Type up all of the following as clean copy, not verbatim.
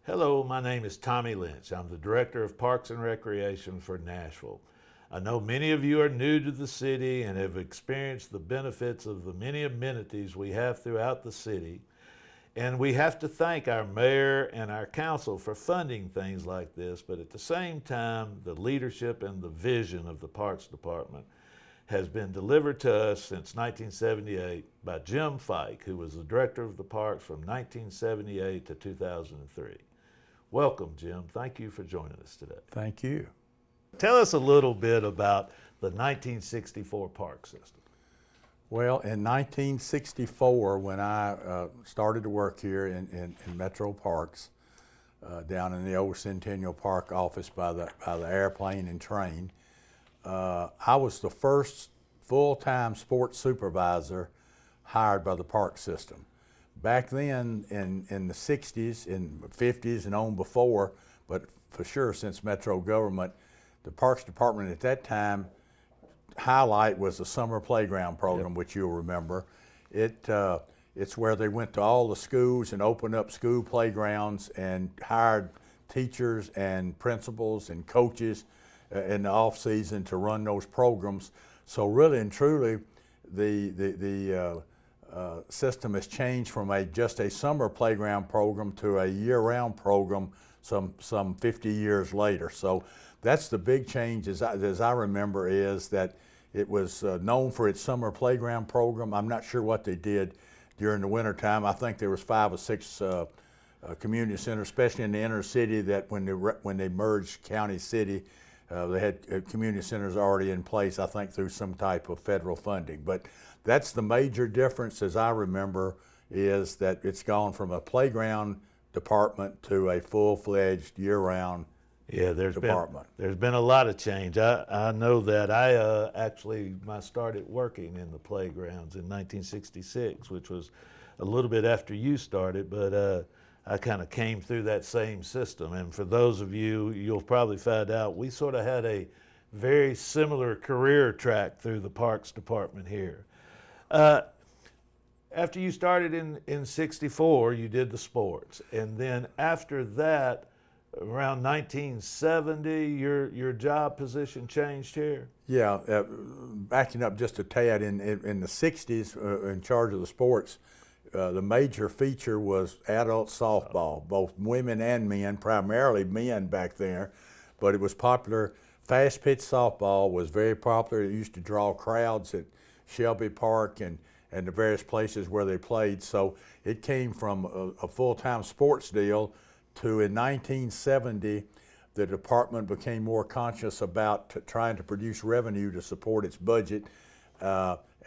Hello, my name is Tommy Lynch. I'm the Director of Parks and Recreation for Nashville. I know many of you are new to the city and have experienced the benefits of the many amenities we have throughout the city. And we have to thank our mayor and our council for funding things like this, but at the same time, the leadership and the vision of the Parks Department has been delivered to us since 1978 by Jim Fyke, who was the director of the parks from 1978 to 2003. Welcome, Jim. Thank you for joining us today. Thank you. Tell us a little bit about the 1964 park system. Well, in 1964, when I started to work here in Metro Parks, down in the old Centennial Park office by the airplane and train, I was the first full-time sports supervisor hired by the park system. Back then, in the 60s, in the 50s and on before, but for sure since Metro government, the Parks Department at that time, highlight was the summer playground program, which you'll remember. It's where they went to all the schools and opened up school playgrounds and hired teachers and principals and coaches in the off season to run those programs. So really and truly, the system has changed from just a summer playground program to a year-round program some 50 years later. So that's the big change, as I remember, is that it was known for its summer playground program. I'm not sure what they did during the winter time. I think there was 5 or 6 community centers, especially in the inner city, that when they merged county city, they had community centers already in place, I think, through some type of federal funding. But that's the major difference, as I remember, is that it's gone from a playground department to a full-fledged year-round department. There's been a lot of change. I know that I actually started working in the playgrounds in 1966, which was a little bit after you started, but I kind of came through that same system. And for those of you, you'll probably find out, we sort of had a very similar career track through the Parks Department here. After you started in 64, you did the sports. And then after that, around 1970, your job position changed here? Yeah, backing up just a tad, in the 60s, in charge of the sports, the major feature was adult softball, both women and men, primarily men back there, but it was popular. Fast pitch softball was very popular. It used to draw crowds at Shelby Park and the various places where they played. So it came from a full-time sports deal to, in 1970, the department became more conscious about trying to produce revenue to support its budget.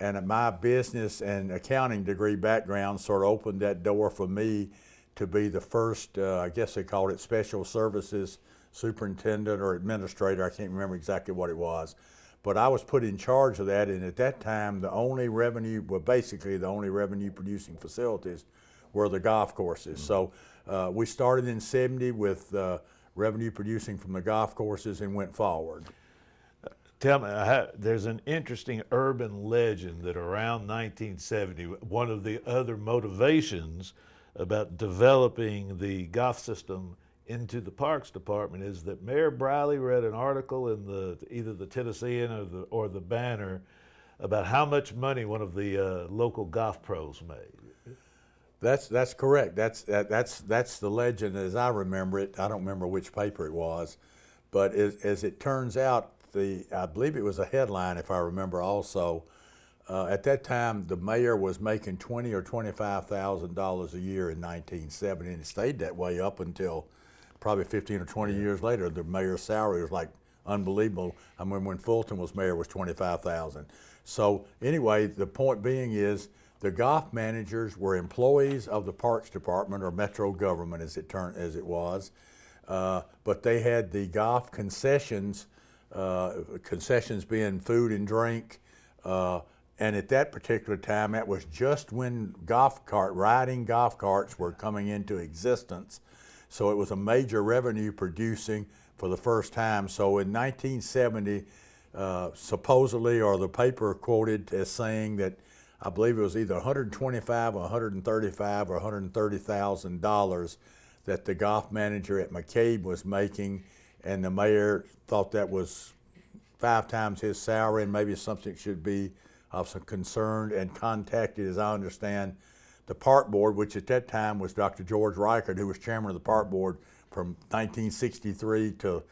And my business and accounting degree background sort of opened that door for me to be the first, I guess they called it special services superintendent or administrator. I can't remember exactly what it was. But I was put in charge of that, and at that time, basically the only revenue producing facilities were the golf courses. Mm-hmm. So we started in 70 with revenue producing from the golf courses and went forward. Tell me, there's an interesting urban legend that around 1970, one of the other motivations about developing the golf system into the Parks Department is that Mayor Briley read an article in either the Tennessean or the Banner about how much money one of the local golf pros made. That's correct. That's the legend as I remember it. I don't remember which paper it was, but as it turns out, I believe it was a headline, if I remember also. At that time, the mayor was making $20,000 or $25,000 a year in 1970, and it stayed that way up until probably 15 or 20 years later. The mayor's salary was like unbelievable. I remember when Fulton was mayor, was $25,000. So anyway, the point being is the golf managers were employees of the Parks Department or Metro government, as it was, but they had the golf concessions. Concessions being food and drink, and at that particular time, that was just when riding golf carts were coming into existence. So it was a major revenue producing for the first time. So in 1970, supposedly, or the paper quoted as saying that, I believe it was either $125,000 or $135,000 or $130,000 that the golf manager at McCabe was making, and the mayor thought that was 5 times his salary and maybe something should be of some concern, and contacted, as I understand, the park board, which at that time was Dr. George Reichert, who was chairman of the park board from 1963 to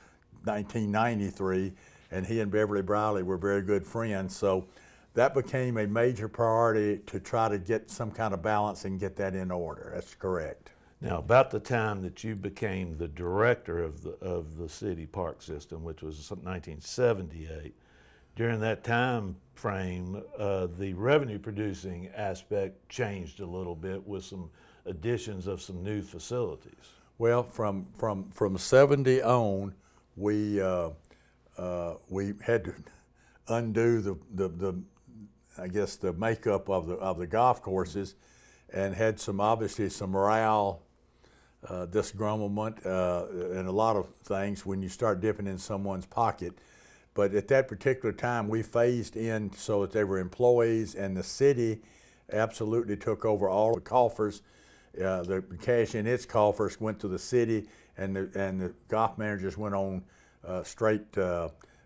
1993, and he and Beverly Briley were very good friends. So that became a major priority to try to get some kind of balance and get that in order. That's correct. Now, about the time that you became the director of the city park system, which was 1978, during that time frame, the revenue producing aspect changed a little bit with some additions of some new facilities. Well, from 70 on, we had to undo the I guess the makeup of the golf courses, and had obviously some morale disgruntlement and a lot of things when you start dipping in someone's pocket. But at that particular time, we phased in so that they were employees, and the city absolutely took over all the coffers. The cash in its coffers went to the city, and the golf managers went on straight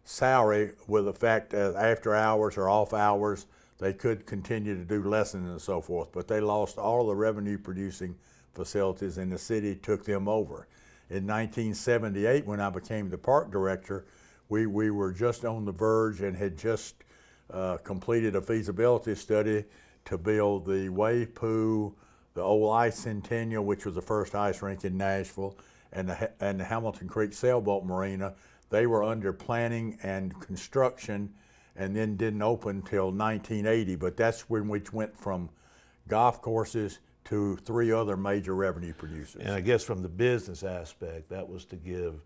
salary, with the fact that after hours or off hours, they could continue to do lessons and so forth. But they lost all the revenue producing facilities, and the city took them over. In 1978, when I became the park director, we were just on the verge and had just completed a feasibility study to build the waypoo, the old ice centennial, which was the first ice rink in Nashville, and the Hamilton Creek Sailboat Marina. They were under planning and construction, and then didn't open till 1980. But that's when we went from golf courses to 3 other major revenue producers. And I guess from the business aspect, that was to give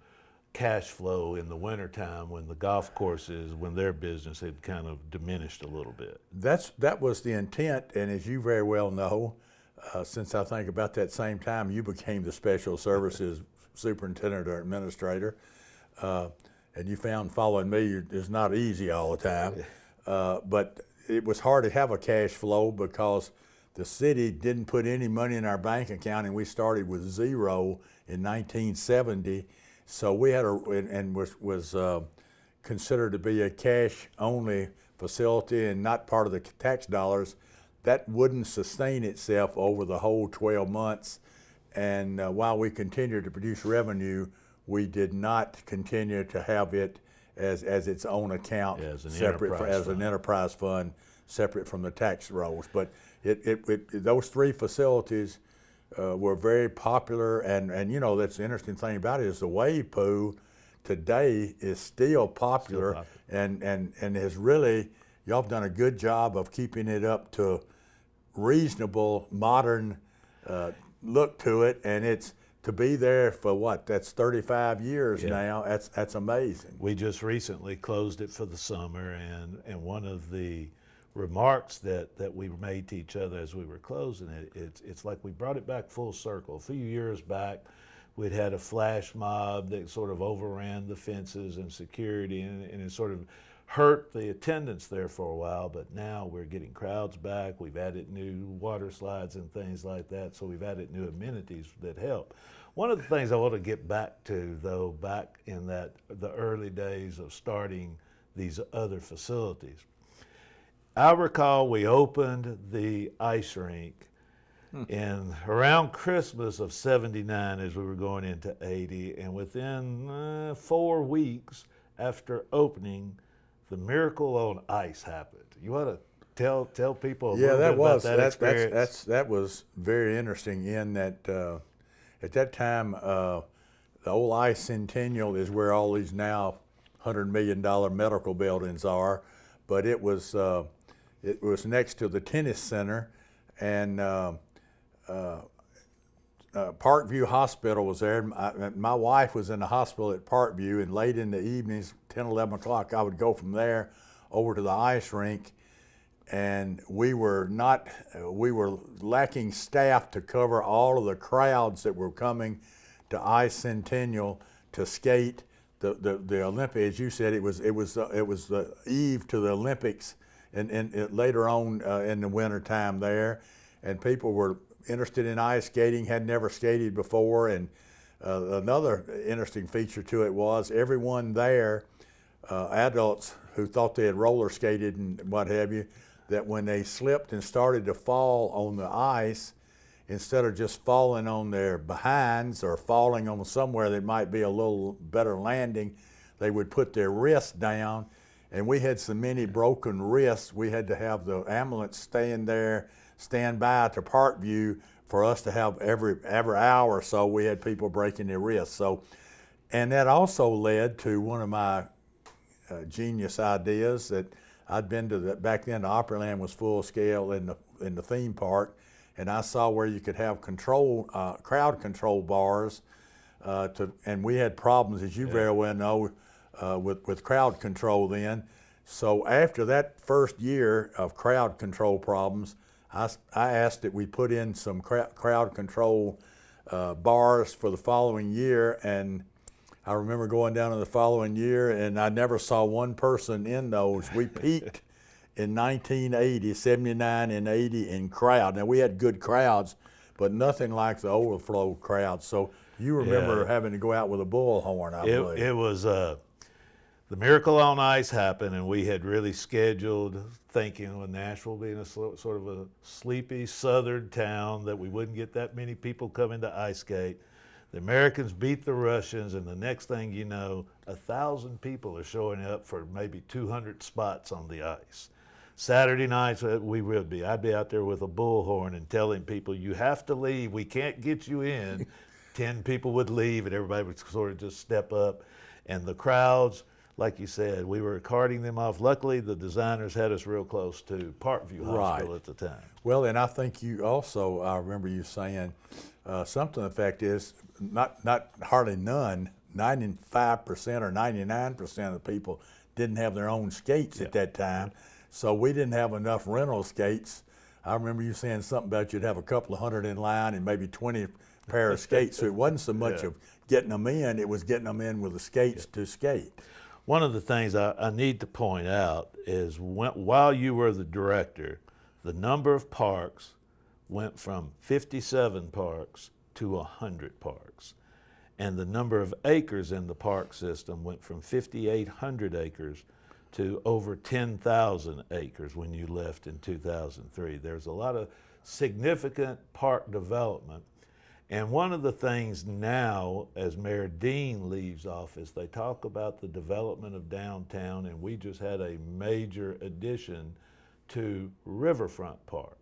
cash flow in the wintertime when the golf courses, when their business had kind of diminished a little bit. That was the intent, and as you very well know, since I think about that same time you became the special services superintendent or administrator, and you found following me is not easy all the time, but it was hard to have a cash flow because the city didn't put any money in our bank account, and we started with 0 in 1970. So we had and was considered to be a cash-only facility and not part of the tax dollars. That wouldn't sustain itself over the whole 12 months. And while we continued to produce revenue, we did not continue to have it as its own account, separate as an enterprise fund, separate from the tax rolls. But those 3 facilities were very popular, and you know, that's the interesting thing about it is the waypoo today is still popular, and has really, y'all have done a good job of keeping it up to reasonable modern look to it, and it's to be there for what, that's 35 years now. That's amazing. We just recently closed it for the summer, and one of the remarks that we made to each other as we were closing it, it's like we brought it back full circle. A few years back, we'd had a flash mob that sort of overran the fences and security, and it sort of hurt the attendance there for a while, but now we're getting crowds back. We've added new water slides and things like that, so we've added new amenities that help. One of the things I want to get back to, though, back in the early days of starting these other facilities, I recall we opened the ice rink in around Christmas of '79 as we were going into '80, and within 4 weeks after opening, the Miracle on Ice happened. You want to tell people a little bit about that experience? That was very interesting in that at that time, the old ice centennial is where all these now $100 million medical buildings are, but it was next to the tennis center, and Parkview Hospital was there. My wife was in the hospital at Parkview, and late in the evenings, 10, 11 o'clock, I would go from there over to the ice rink, and we were lacking staff to cover all of the crowds that were coming to Ice Centennial to skate the Olympics. As you said, it was the eve to the Olympics, and later on in the winter time there, and people were interested in ice skating, had never skated before, and another interesting feature to it was everyone there, adults who thought they had roller skated and what have you, that when they slipped and started to fall on the ice, instead of just falling on their behinds or falling on somewhere that might be a little better landing, they would put their wrists down. And we had so many broken wrists, we had to have the ambulance stand by to Parkview for us to have every hour or so we had people breaking their wrists. So, and that also led to one of my genius ideas that I'd been to back then the Opryland was full scale in the theme park, and I saw where you could have crowd control bars, and we had problems, as you very well know, with crowd control then. So after that first year of crowd control problems, I asked that we put in some crowd control bars for the following year, and I remember going down in the following year, and I never saw one person in those. We peaked in 1980, 79 and 80 in crowd. Now, we had good crowds, but nothing like the overflow crowd. So you remember having to go out with a bullhorn, I believe. It was, the Miracle on Ice happened, and we had really scheduled thinking with Nashville being a sort of a sleepy southern town that we wouldn't get that many people coming to ice skate. The Americans beat the Russians, and the next thing you know, 1,000 people are showing up for maybe 200 spots on the ice. Saturday nights, I'd be out there with a bullhorn and telling people, you have to leave, we can't get you in. 10 people would leave, and everybody would sort of just step up. And the crowds, like you said, we were carting them off. Luckily, the designers had us real close to Parkview Hospital at the time. Well, and I think you also, I remember you saying something to the effect is, not hardly none, 95% or 99% of the people didn't have their own skates at that time. So we didn't have enough rental skates. I remember you saying something about you'd have a couple of hundred in line and maybe 20 pair of skates. So it wasn't so much of getting them in, it was getting them in with the skates to skate. One of the things I need to point out is while you were the director, the number of parks went from 57 parks to 100 parks. And the number of acres in the park system went from 5,800 acres to over 10,000 acres when you left in 2003. There's a lot of significant park development. And one of the things now, as Mayor Dean leaves office, they talk about the development of downtown, and we just had a major addition to Riverfront Park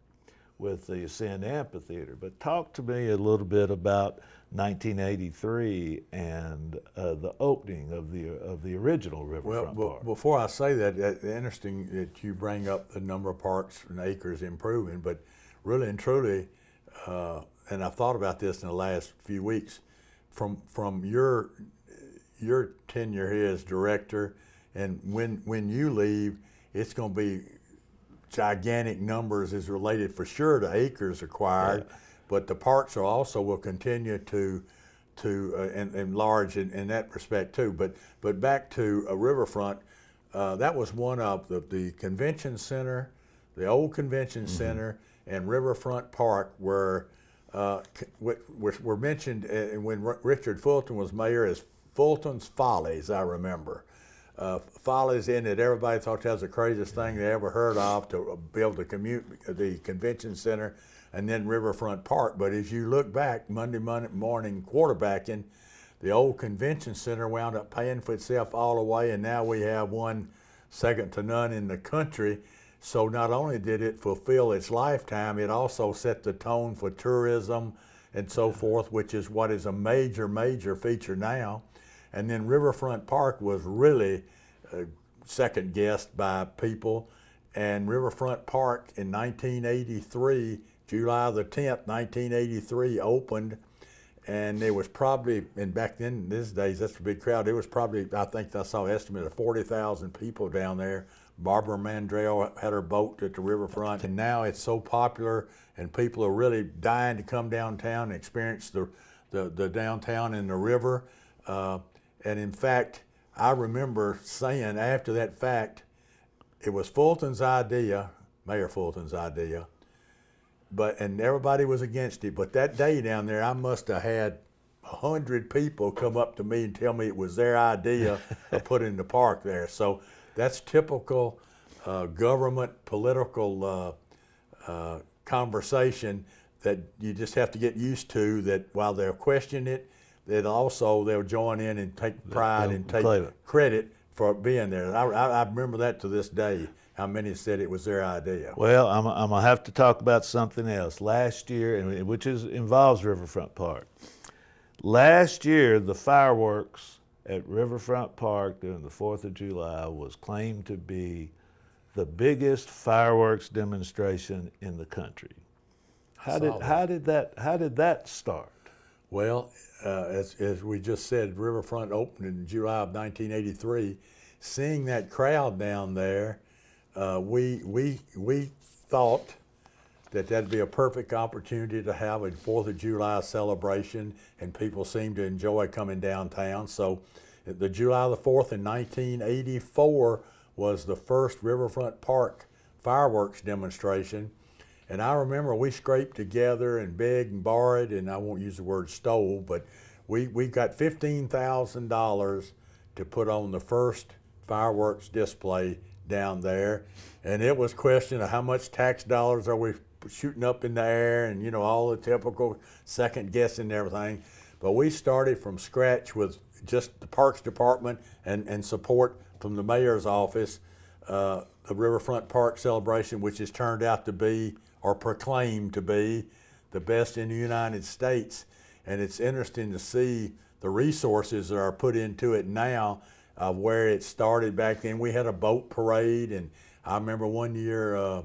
with the Ascend Amphitheater. But talk to me a little bit about 1983 and the opening of the original Riverfront Park. Before I say that, it's interesting that you bring up the number of parks and acres improving, but really and truly, and I've thought about this in the last few weeks, from your tenure here as director, and when you leave, it's going to be gigantic numbers as related for sure to acres acquired, but the parks are also will continue to enlarge in that respect too. But back to Riverfront, that was one of the convention center, the old convention center, and Riverfront Park were mentioned when Richard Fulton was mayor as Fulton's Follies, I remember. Follies in it, everybody thought that was the craziest thing they ever heard of, to build the convention center and then Riverfront Park. But as you look back, Monday morning quarterbacking, the old convention center wound up paying for itself all the way, and now we have one second to none in the country. So not only did it fulfill its lifetime, it also set the tone for tourism and so forth, which is what is a major, major feature now. And then Riverfront Park was really second guessed by people. And Riverfront Park in 1983, July the 10th, 1983 opened. And there was probably, and back then, in these days, that's a big crowd. There was probably, I think I saw an estimate of 40,000 people down there. Barbara Mandrell had her boat at the riverfront. And now it's so popular, and people are really dying to come downtown and experience the downtown and the river. And in fact, I remember saying after that fact, it was Fulton's idea, Mayor Fulton's idea, and everybody was against it. But that day down there, I must have had 100 people come up to me and tell me it was their idea of putting the park there. So that's typical government political conversation that you just have to get used to, that while they'll question it, that also they'll join in and take pride and take credit for being there. I remember that to this day, how many said it was their idea. Well, I'm going to have to talk about something else. Last year, which involves Riverfront Park. Last year, the fireworks at Riverfront Park during the 4th of July was claimed to be the biggest fireworks demonstration in the country. How did that start? Well, as we just said, Riverfront opened in July of 1983. Seeing that crowd down there, we thought that'd be a perfect opportunity to have a 4th of July celebration, and people seemed to enjoy coming downtown. So the July the 4th in 1984 was the first Riverfront Park fireworks demonstration. And I remember we scraped together and begged and borrowed, and I won't use the word stole, but we got $15,000 to put on the first fireworks display down there. And it was a question of how much tax dollars are we shooting up in the air, and you know, all the typical second guessing and everything. But we started from scratch with just the Parks Department and support from the mayor's office, the Riverfront Park celebration, which has turned out to be, or proclaimed to be, the best in the United States. And it's interesting to see the resources that are put into it now, where it started back then. We had a boat parade, and I remember one year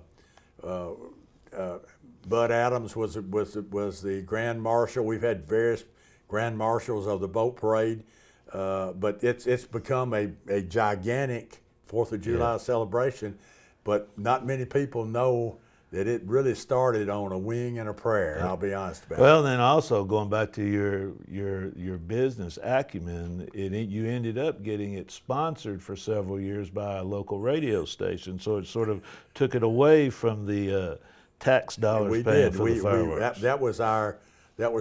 Bud Adams was the Grand Marshal. We've had various Grand Marshals of the boat parade, but it's become a gigantic 4th of July celebration. But not many people know that it really started on a wing and a prayer. I'll be honest about it. Well, then also going back to your business acumen, you ended up getting it sponsored for several years by a local radio station, so it sort of took it away from the tax dollars paying for the fireworks. That was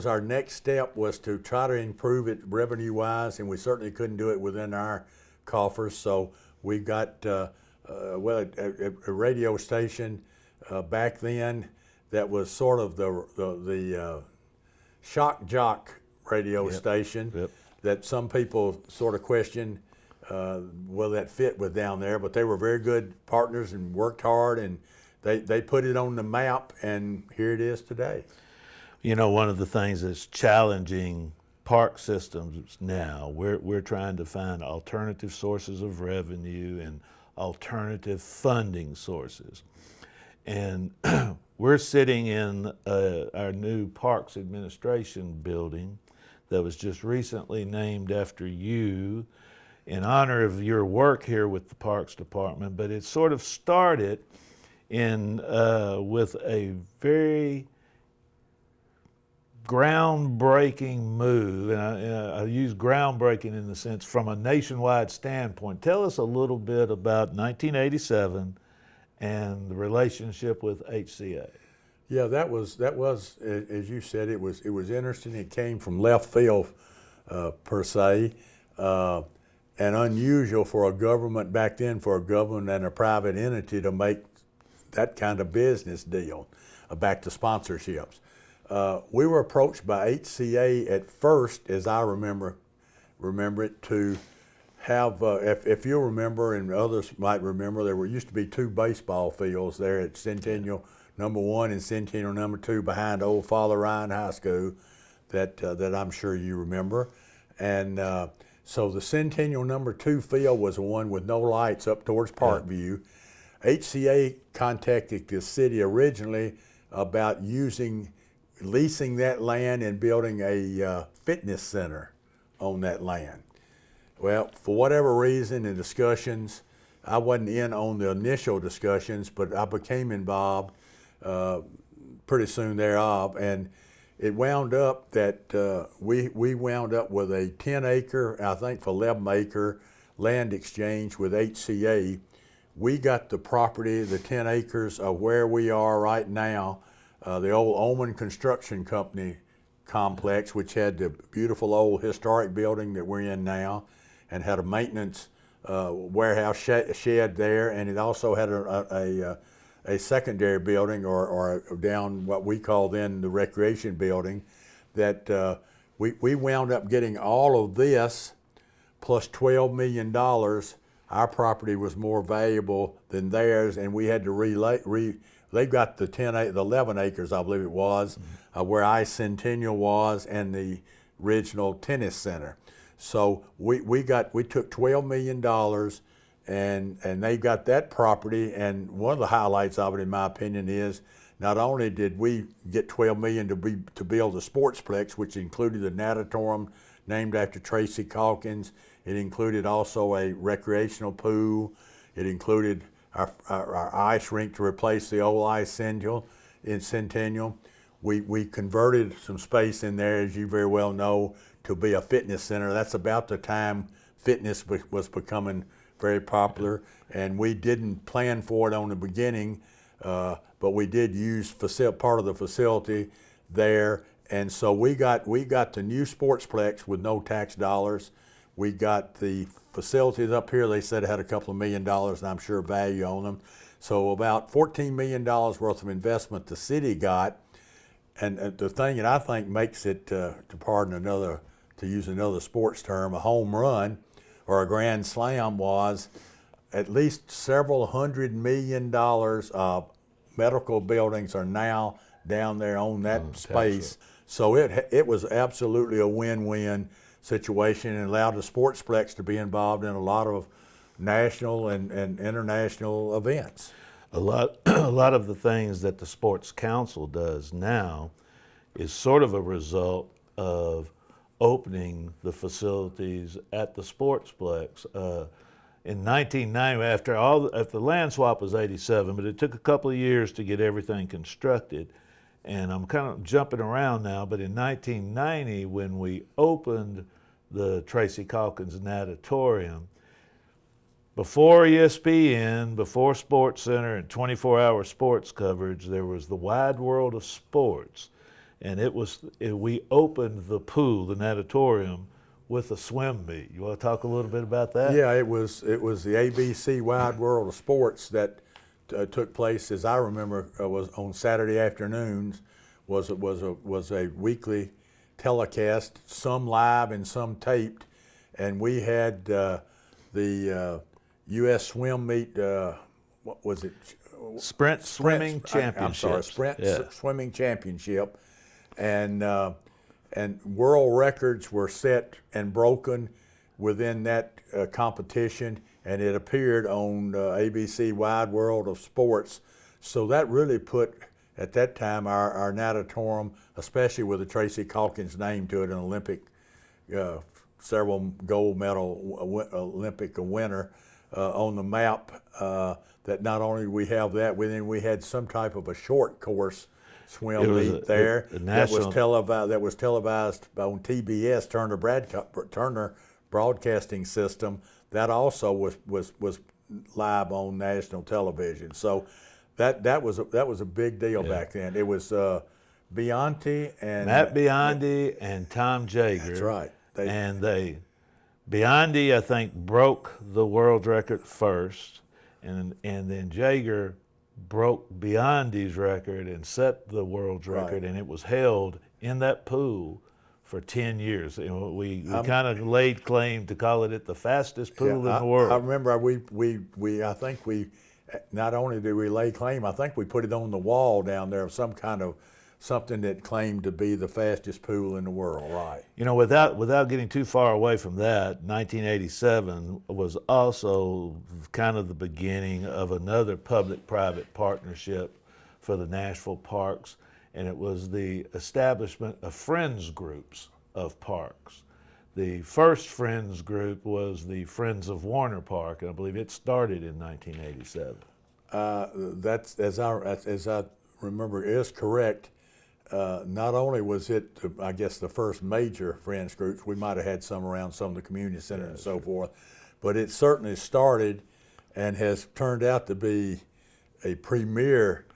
our next step, was to try to improve it revenue-wise, and we certainly couldn't do it within our coffers. So we got a radio station back then that was sort of the shock jock radio station that some people sort of questioned will that fit with down there, but they were very good partners and worked hard, and they put it on the map, and here it is today. You know, one of the things that's challenging park systems now, we're trying to find alternative sources of revenue and alternative funding sources. And we're sitting in our new Parks Administration building that was just recently named after you in honor of your work here with the Parks Department. But it sort of started with a very groundbreaking move, and I use groundbreaking in the sense from a nationwide standpoint. Tell us a little bit about 1987 and the relationship with HCA. Yeah, that was as you said, it was interesting. It came from left field per se, and unusual for a government back then, for a government and a private entity to make that kind of business deal. Back to sponsorships. We were approached by HCA at first, as I remember it, to have, if you remember, and others might remember, there used to be 2 baseball fields there at Centennial number 1 and Centennial number 2 behind old Father Ryan High School that I'm sure you remember. And so the Centennial number 2 field was the one with no lights up towards Parkview. HCA contacted the city originally about leasing that land and building a fitness center on that land. Well, for whatever reason, in discussions, I wasn't in on the initial discussions, but I became involved pretty soon thereof, and it wound up that we wound up with a 10-acre, I think for 11-acre land exchange with HCA. We got the property, the 10 acres of where we are right now, the old Oman Construction Company complex, which had the beautiful old historic building that we're in now, and had a maintenance warehouse shed there, and it also had a secondary building, or down what we call then the recreation building, that we wound up getting all of this plus $12 million. Our property was more valuable than theirs, and we had to they got the 11 acres, I believe it was, where Centennial was, and the original tennis center. So we took $12 million, and they got that property. And one of the highlights of it, in my opinion, is not only did we get $12 million to build the sportsplex, which included the natatorium named after Tracy Calkins. It included also a recreational pool. It included our ice rink to replace the old Centennial. We converted some space in there, as you very well know, to be a fitness center. That's about the time fitness was becoming very popular, and we didn't plan for it on the beginning, but we did use part of the facility there, and so we got the new sportsplex with no tax dollars. We got the facilities up here. They said it had a couple of $1 million, and I'm sure value on them. So about $14 million worth of investment the city got. And the thing that I think makes it, to use another sports term, a home run or a grand slam, was at least several $100 million of medical buildings are now down there on that space. So it was absolutely a win-win situation, and allowed the sportsplex to be involved in a lot of national and international events. A lot of the things that the Sports Council does now is sort of a result of opening the facilities at the sportsplex. In 1990, after the land swap was 87, but it took a couple of years to get everything constructed. And I'm kind of jumping around now, but in 1990, when we opened the Tracy Calkins Natatorium, before ESPN, before Sports Center and 24-hour sports coverage, there was the wide world of sports. And we opened the pool, the natatorium, with a swim meet. You want to talk a little bit about that? Yeah, it was the ABC Wide World of Sports that took place, as I remember, was on Saturday afternoons. Was a weekly telecast, some live and some taped, and we had the U.S. swim meet. What was it? Sprint Swimming Championship. I'm sorry, Sprint Swimming Championship, and world records were set and broken within that competition, and it appeared on ABC Wide World of Sports. So that really put, at that time, our natatorium, especially with the Tracy Calkins name to it, an Olympic, several gold medal Olympic winner, on the map. That not only we have that, we had some type of a short course swim meet there that was televised on TBS, Turner Broadcasting System. That also was live on national television. So that was a big deal back then. It was Bionti and Matt Biondi and Tom Jager. That's right. Biondi, I think, broke the world record first, and then Jager broke Biondi's record and set the world's record, and it was held in that pool for 10 years. We kind of laid claim to call it the fastest pool in the world. I remember I think we not only did we lay claim, I think we put it on the wall down there of some kind of something that claimed to be the fastest pool in the world, right? You know, without getting too far away from that, 1987 was also kind of the beginning of another public-private partnership for the Nashville parks, and it was the establishment of friends groups of parks. The first friends group was the Friends of Warner Park, and I believe it started in 1987. That's, as I remember, is correct. Not only was it, I guess, the first major friends groups, we might have had some around some of the community centers and so forth, but it certainly started and has turned out to be a premier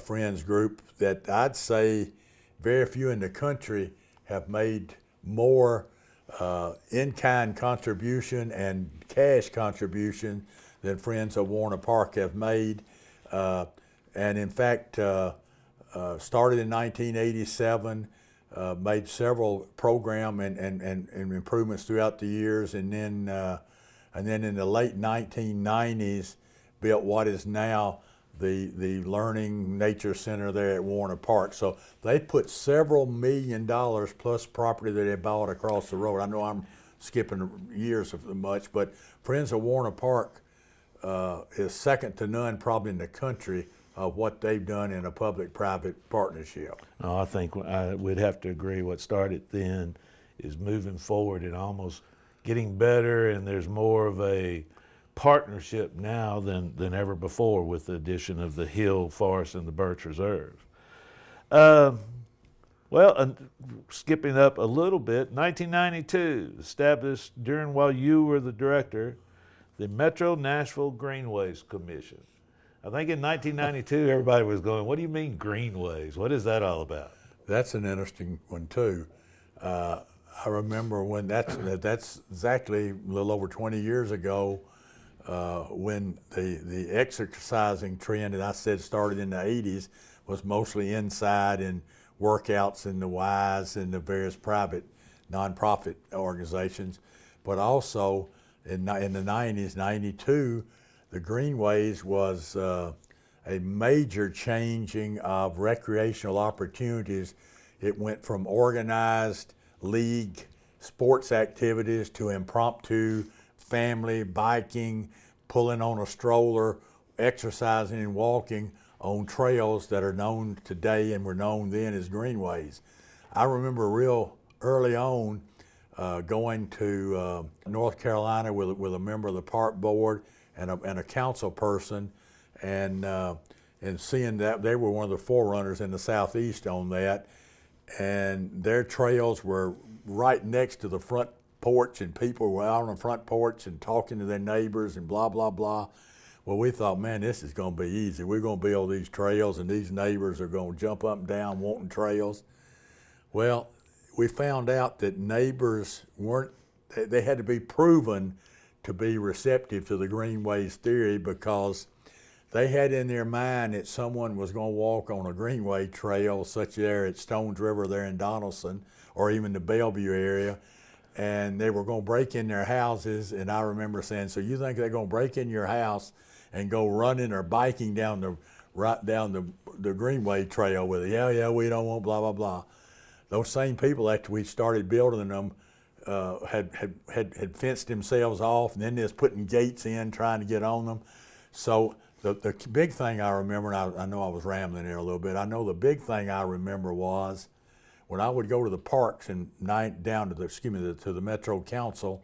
friends group that I'd say very few in the country have made more in-kind contribution and cash contribution than Friends of Warner Park have made. And in fact, started in 1987, made several program and improvements throughout the years, and then in the late 1990s, built what is now the Learning Nature Center there at Warner Park. So they put several $1 million plus property that they bought across the road. I know I'm skipping years of much, but Friends of Warner Park is second to none probably in the country of what they've done in a public-private partnership. I think we'd have to agree. What started then is moving forward and almost getting better, and there's more of a partnership now than ever before with the addition of the Hill Forest and the Birch Reserve. Skipping up a little bit, 1992, established while you were the director, the Metro Nashville Greenways Commission. I think in 1992, everybody was going, what do you mean Greenways? What is that all about? That's an interesting one too. I remember when that's exactly a little over 20 years ago, when the exercising trend that I said started in the 80s was mostly inside and workouts in the Ys and the various private nonprofit organizations, but also in the 90s, 92, the Greenways was a major changing of recreational opportunities. It went from organized league sports activities to impromptu family biking, pulling on a stroller, exercising and walking on trails that are known today and were known then as Greenways. I remember real early on going to North Carolina with a member of the park board and a council person, and seeing that they were one of the forerunners in the Southeast on that, and their trails were right next to the front porch, and people were out on the front porch and talking to their neighbors and blah, blah, blah. Well, we thought, man, this is going to be easy. We're going to build these trails, and these neighbors are going to jump up and down wanting trails. Well, we found out that neighbors they had to be proven to be receptive to the Greenways theory, because they had in their mind that someone was going to walk on a Greenway trail, such there at Stones River there in Donaldson, or even the Bellevue area, and they were going to break in their houses. And I remember saying, so you think they're going to break in your house and go running or biking down the Greenway trail with it? Yeah, we don't want blah, blah, blah. Those same people, after we started building them, had fenced themselves off, and then they was putting gates in, trying to get on them. So the big thing I remember, and I know I was rambling there a little bit, I know the big thing I remember was when I would go to the parks and down to the Metro Council,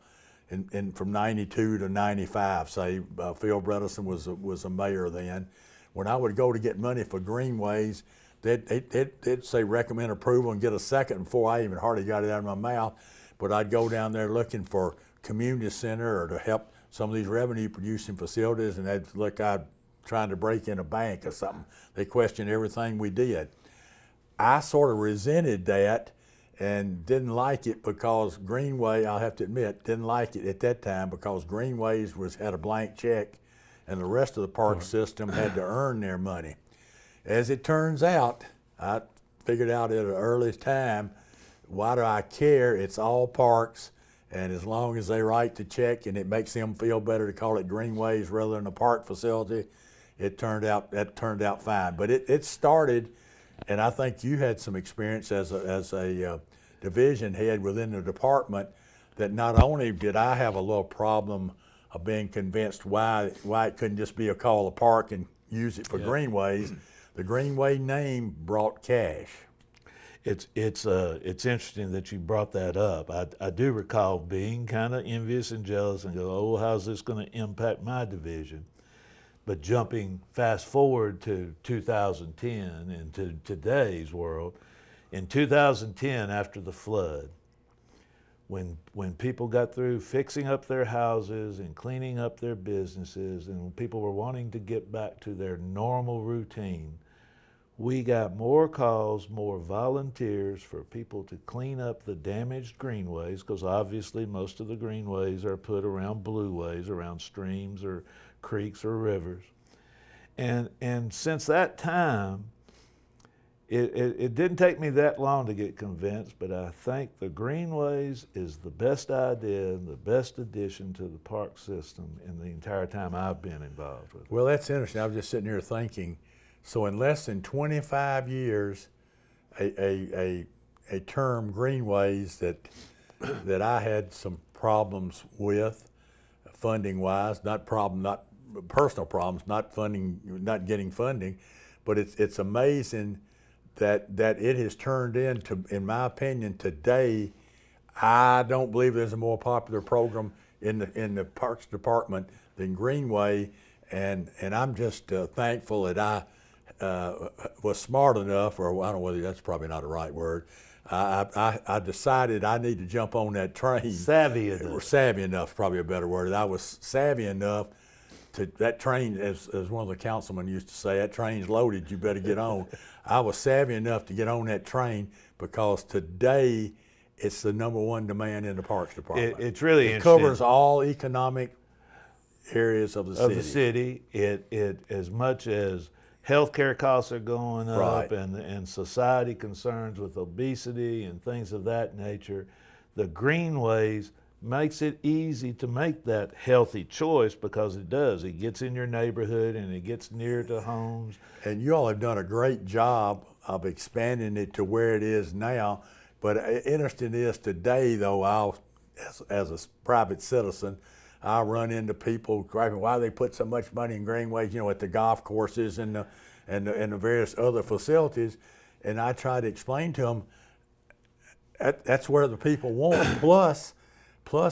and from 92 to 95, say, Phil Bredesen was a mayor then. When I would go to get money for Greenways, they'd say recommend approval and get a second before I even hardly got it out of my mouth. But I'd go down there looking for community center or to help some of these revenue producing facilities, and they'd look like I'm trying to break in a bank or something. They questioned everything we did. I sort of resented that and didn't like it, because Greenway, I'll have to admit, didn't like it at that time, because Greenways had a blank check and the rest of the park system had to earn their money. As it turns out, I figured out at an early time, why do I care? It's all parks, and as long as they write the check and it makes them feel better to call it Greenways rather than a park facility, that turned out fine. But it started, and I think you had some experience as a division head within the department, that not only did I have a little problem of being convinced why it couldn't just be a call a park and use it for Greenways, the Greenway name brought cash. It's interesting that you brought that up. I do recall being kind of envious and jealous and go, oh, how's this going to impact my division? But jumping fast forward to 2010 and to today's world, in 2010 after the flood, when people got through fixing up their houses and cleaning up their businesses, and when people were wanting to get back to their normal routine, we got more calls, more volunteers for people to clean up the damaged greenways, because obviously most of the greenways are put around blueways, around streams or creeks or rivers. And since that time, it didn't take me that long to get convinced, but I think the Greenways is the best idea and the best addition to the park system in the entire time I've been involved with it. Well, that's interesting. I was just sitting here thinking, so in less than 25 years, a term Greenways that I had some problems with, funding-wise, not personal problems, not getting funding, but it's amazing that it has turned into, in my opinion, today, I don't believe there's a more popular program in the Parks Department than Greenway, and I'm just thankful that I was smart enough, or I don't know whether that's probably not the right word. I decided I need to jump on that train. Savvy enough. Or savvy enough is probably a better word. I was savvy enough that train, as one of the councilmen used to say, that train's loaded, you better get on. I was savvy enough to get on that train because today it's the #1 demand in the Parks Department. It's really it interesting. Covers all economic areas of the city. Of the city, it as much as healthcare costs are going up, right, and society concerns with obesity and things of that nature, the Greenways makes it easy to make that healthy choice, because it does. It gets in your neighborhood and it gets near to homes. And you all have done a great job of expanding it to where it is now. But interesting is today, though, as a private citizen, I run into people grabbing, why they put so much money in Greenways, at the golf courses and the various other facilities. And I try to explain to them, that's where the people want. Plus,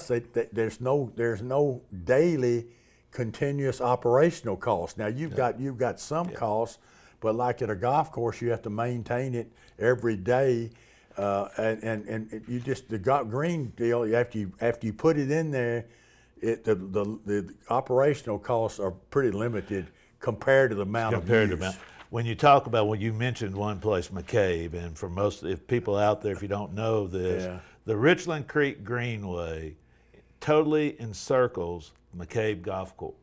there's no daily continuous operational costs. Now you've got some costs, but like at a golf course, you have to maintain it every day, and you just the green deal. After you put it in there, the operational costs are pretty limited compared to the amount of use. When you talk about, when you mentioned one place, McCabe, and for most if people out there, if you don't know this, the Richland Creek Greenway totally encircles McCabe Golf Course.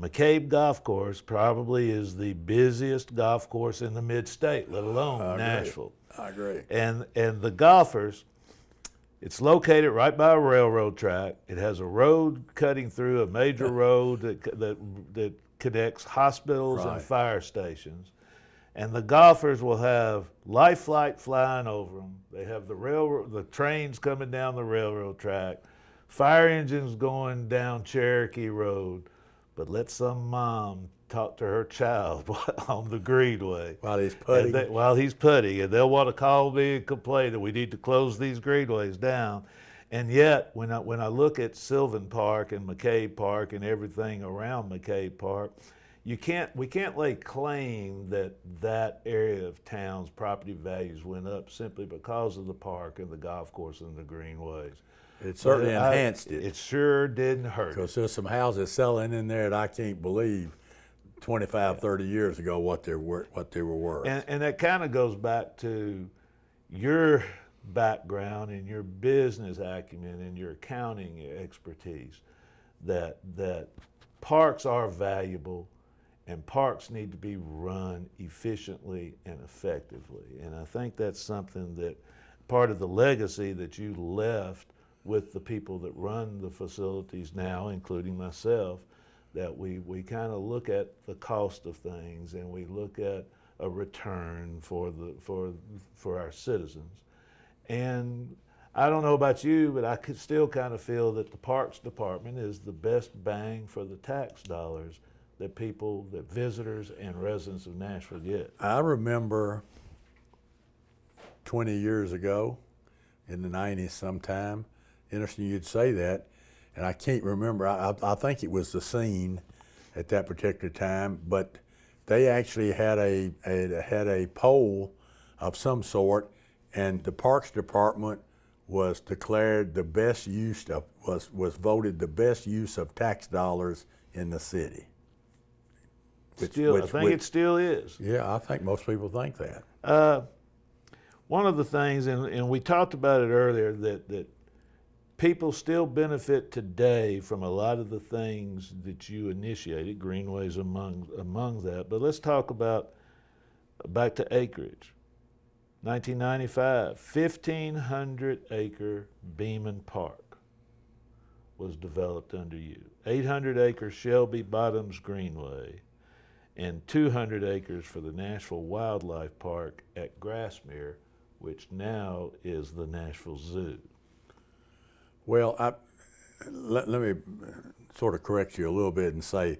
McCabe Golf Course probably is the busiest golf course in the mid-state, let alone Nashville. I agree. And the golfers, it's located right by a railroad track. It has a road cutting through a major road that connects hospitals and fire stations. And the golfers will have life flight flying over them. They have the trains coming down the railroad track, fire engines going down Cherokee Road. But let some mom talk to her child on the Greenway while he's putting. And they'll want to call me and complain that we need to close these Greenways down. And yet, when I look at Sylvan Park and McCabe Park and everything around McCabe Park, we can't lay claim that area of town's property values went up simply because of the park and the golf course and the Greenways. It certainly enhanced it. It sure didn't hurt. Because there's some houses selling in there that I can't believe 25, 30 years ago what they were worth. And that kind of goes back to your background and your business acumen and your accounting expertise, that parks are valuable. And parks need to be run efficiently and effectively. And I think that's something that part of the legacy that you left with the people that run the facilities now, including myself, that we kind of look at the cost of things and we look at a return for our citizens. And I don't know about you, but I could still kind of feel that the Parks Department is the best bang for the tax dollars that visitors and residents of Nashville get. I remember 20 years ago, in the 90s sometime, interesting you'd say that, and I can't remember, I think it was the scene at that particular time, but they actually had a poll of some sort, and the Parks Department was declared the best use of, was voted the best use of tax dollars in the city. I think it still is. Yeah, I think most people think that. One of the things, and we talked about it earlier, that people still benefit today from a lot of the things that you initiated, Greenways among that. But let's talk about back to acreage. 1995, 1,500-acre Beeman Park was developed under you. 800-acre Shelby Bottoms Greenway, and 200 acres for the Nashville Wildlife Park at Grassmere, which now is the Nashville Zoo. Well, let me sort of correct you a little bit and say,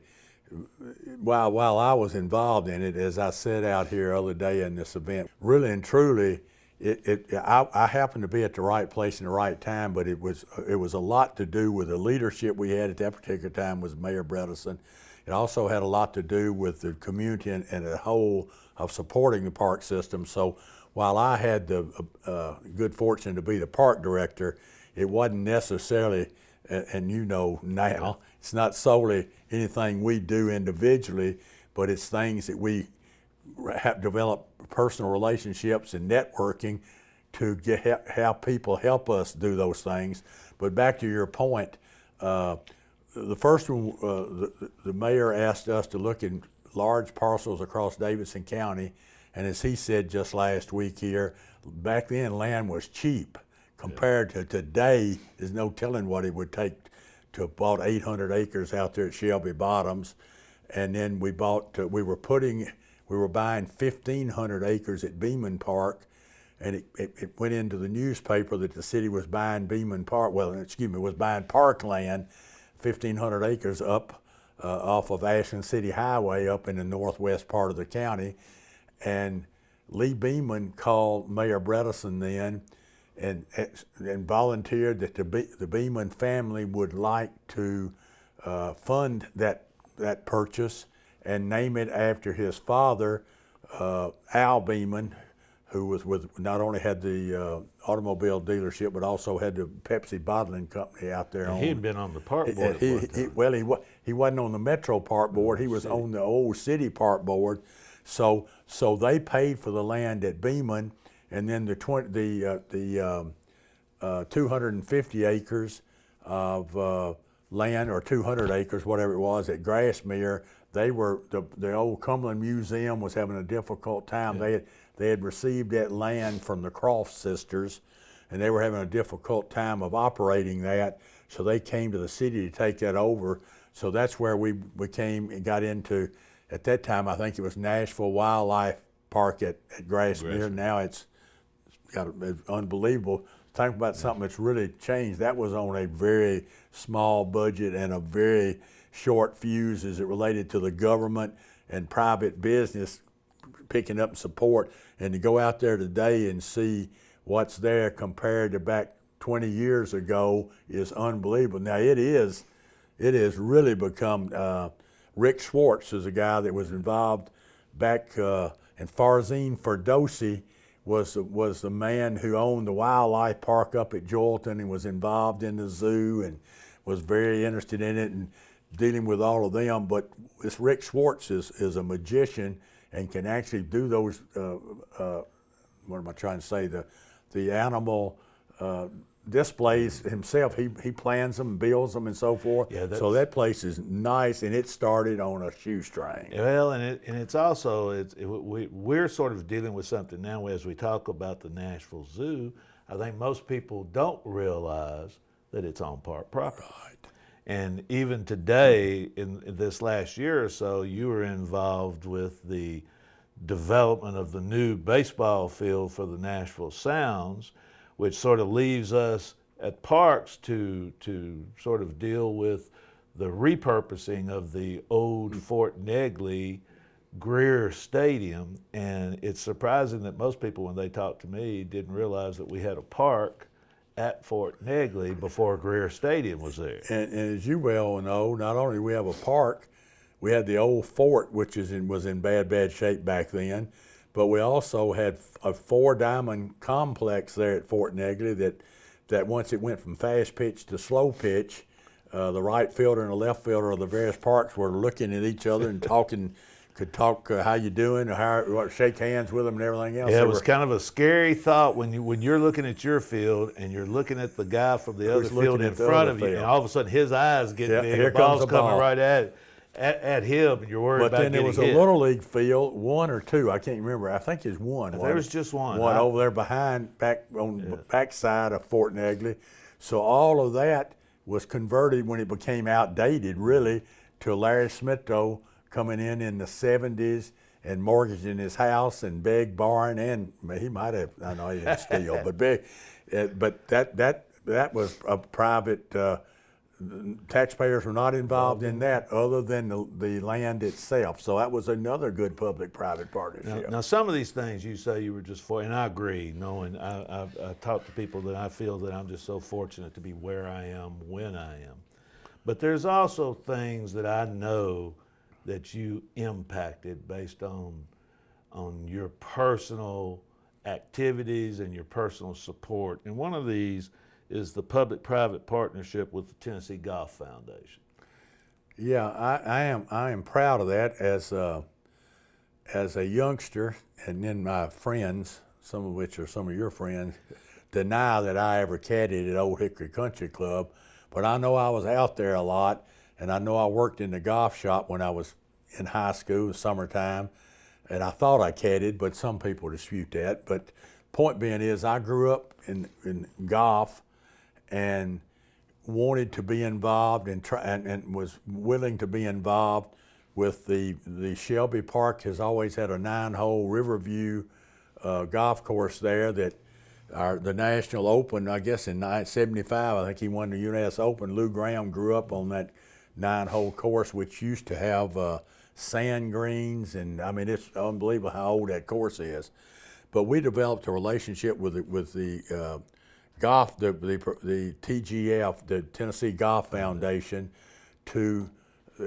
while I was involved in it, as I said out here the other day in this event, really and truly, I happened to be at the right place in the right time, but it was a lot to do with the leadership we had at that particular time was Mayor Bredesen. It also had a lot to do with the community and the whole of supporting the park system. So while I had the good fortune to be the park director, it wasn't necessarily, and you know now, it's not solely anything we do individually, but it's things that we have developed personal relationships and networking to have people help us do those things. But back to your point, the first one, the mayor asked us to look in large parcels across Davidson County, and as he said just last week here, back then land was cheap. Compared to today, there's no telling what it would take to have bought 800 acres out there at Shelby Bottoms, and then we were buying 1,500 acres at Beeman Park, and it went into the newspaper that the city was buying Beeman Park. Well, excuse me, was buying parkland, 1,500 acres up off of Ashland City Highway up in the northwest part of the county, and Lee Beeman called Mayor Bredesen then and volunteered that the Beeman family would like to fund that purchase and name it after his father, Al Beeman, who was not only had the automobile dealership but also had the Pepsi bottling company out there. He'd been on the park board. He wasn't on the Metro Park Board. He was on the old city park board. So they paid for the land at Beeman. And then the 250 acres of land, or 200 acres, whatever it was, at Grassmere, the old Cumberland Museum was having a difficult time. Yeah. They had received that land from the Croft sisters, and they were having a difficult time of operating that. So they came to the city to take that over. So that's where we came and got into. At that time, I think it was Nashville Wildlife Park at Grassmere. Now it's unbelievable. Talking about something that's really changed. That was on a very small budget and a very short fuse as it related to the government and private business picking up support. And to go out there today and see what's there compared to back 20 years ago is unbelievable. Now it has really become, Rick Schwartz is a guy that was involved back, and Farzine Ferdowsi was the man who owned the wildlife park up at Joelton and was involved in the zoo and was very interested in it and dealing with all of them. But this Rick Schwartz is a magician and can actually do those, what am I trying to say, the animal displays himself. He plans them, builds them, and so forth. Yeah, so that place is nice, and it started on a shoestring. Well, and it's also we're sort of dealing with something now as we talk about the Nashville Zoo. I think most people don't realize that it's on park property. Right. And even today, in this last year or so, you were involved with the development of the new baseball field for the Nashville Sounds, which sort of leaves us at Parks to sort of deal with the repurposing of the old Fort Negley Greer Stadium. And it's surprising that most people, when they talk to me, didn't realize that we had a park at Fort Negley before Greer Stadium was there. And as you well know, not only do we have a park, we had the old fort, which was in bad shape back then, but we also had a 4-diamond complex there at Fort Negley that once it went from fast pitch to slow pitch, the right fielder and the left fielder of the various parks were looking at each other and talking could talk how you doing, or shake hands with them and everything else. Yeah, it was kind of a scary thought when you're looking at your field and you're looking at the guy from the other field in front of you, and all of a sudden his eyes get big, here the ball's comes the coming ball. right at him, and you're worried about getting hit. But then there was a little league field, one or two, I can't remember. I think it's one. There was just one. One over there back on the backside of Fort Negley. So all of that was converted when it became outdated, really, to Larry Smithrow coming in the 70s and mortgaging his house and beg, borrowing, and he might have, I know he didn't steal, but that was a private, taxpayers were not involved in that other than the land itself. So that was another good public-private partnership. Now, some of these things you say you were just for, and I agree, knowing I've talked to people that I feel that I'm just so fortunate to be where I am when I am. But there's also things that I know that you impacted based on your personal activities and your personal support. And one of these is the public-private partnership with the Tennessee Golf Foundation. Yeah, I am proud of that as a youngster, and then my friends, some of which are some of your friends, deny that I ever caddied at Old Hickory Country Club. But I know I was out there a lot, and I know I worked in the golf shop when I was in high school, summertime, and I thought I caddied, but some people dispute that. But point being is I grew up in golf and wanted to be involved and was willing to be involved with the Shelby Park has always had a 9-hole Riverview golf course there that the National Open, I guess in 1975, I think he won the U.S. Open. Lou Graham grew up on that 9-hole course, which used to have sand greens, and I mean, it's unbelievable how old that course is. But we developed a relationship with the golf, the TGF, the Tennessee Golf Foundation, to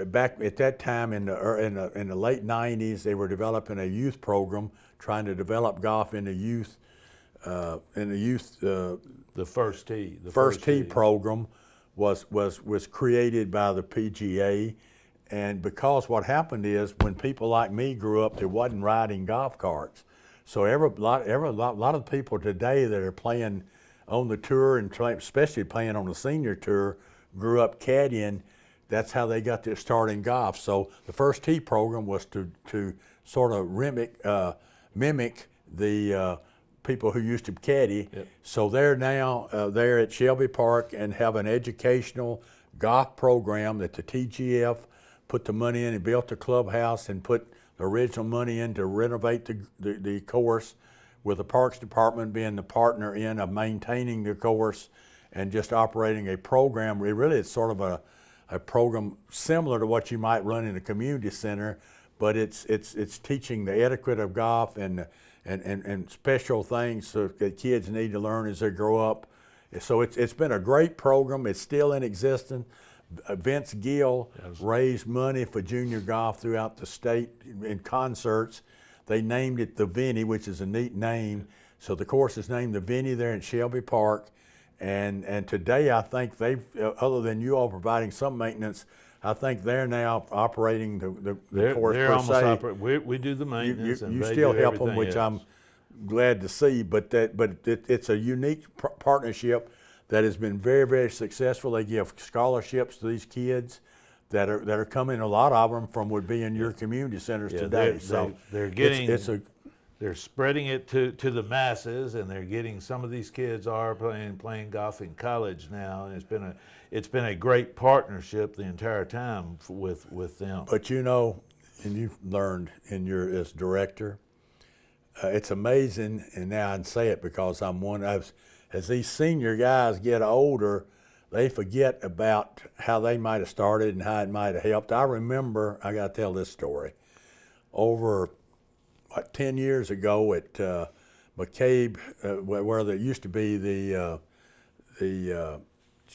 back at that time in the late 90s, they were developing a youth program, trying to develop golf in the youth. The First Tee. The First Tee program was created by the PGA, and because what happened is when people like me grew up, there wasn't riding golf carts. So a lot of people today that are playing on the tour and especially playing on the senior tour grew up caddying. That's how they got their start in golf. So the First Tee program was to sort of mimic the people who used to caddy. Yep. So they're now there at Shelby Park and have an educational golf program that the TGF put the money in and built the clubhouse and put the original money in to renovate the course, with the Parks Department being the partner in of maintaining the course and just operating a program. Really, it's sort of a program similar to what you might run in a community center, but it's teaching the etiquette of golf and special things that kids need to learn as they grow up. So it's been a great program. It's still in existence. Vince Gill raised money for junior golf throughout the state in concerts. They named it the Vinny, which is a neat name. So the course is named the Vinny there in Shelby Park. And today I think they've, other than you all providing some maintenance, I think they're now operating the course per se. We do the maintenance. You still help them, which I'm glad to see. But it's a unique partnership that has been very, very successful. They give scholarships to these kids that are coming. A lot of them from would be in your community centers today. They're spreading it to the masses, and they're getting, some of these kids are playing golf in college now, and it's been a great partnership the entire time with them. But you know, and you've learned as director, it's amazing, and now I can say it because I'm one of, as these senior guys get older, they forget about how they might have started and how it might have helped. I remember, I got to tell this story, over 10 years ago at McCabe, where there used to be the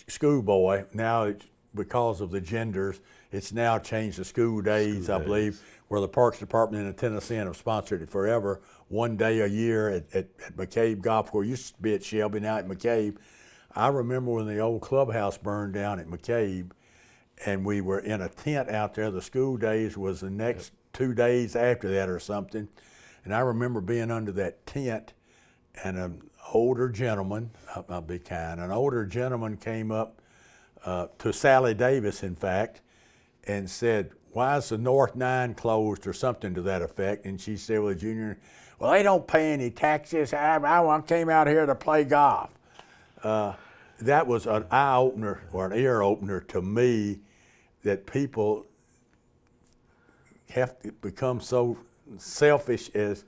schoolboy. Now, because of the genders, it's now changed to school days, I believe, where the Parks Department and the Tennessee have sponsored it forever. One day a year at McCabe Golf Course. Used to be at Shelby, now at McCabe. I remember when the old clubhouse burned down at McCabe, and we were in a tent out there. The school days was the next 2 days after that or something. And I remember being under that tent, and an older gentleman, I'll be kind, an older gentleman came up to Sally Davis, in fact, and said, "Why is the North 9 closed?" or something to that effect. And she said, "Well, Junior, well, they don't pay any taxes. I came out here to play golf." That was an eye-opener or an ear-opener to me, that people have to become so selfish as,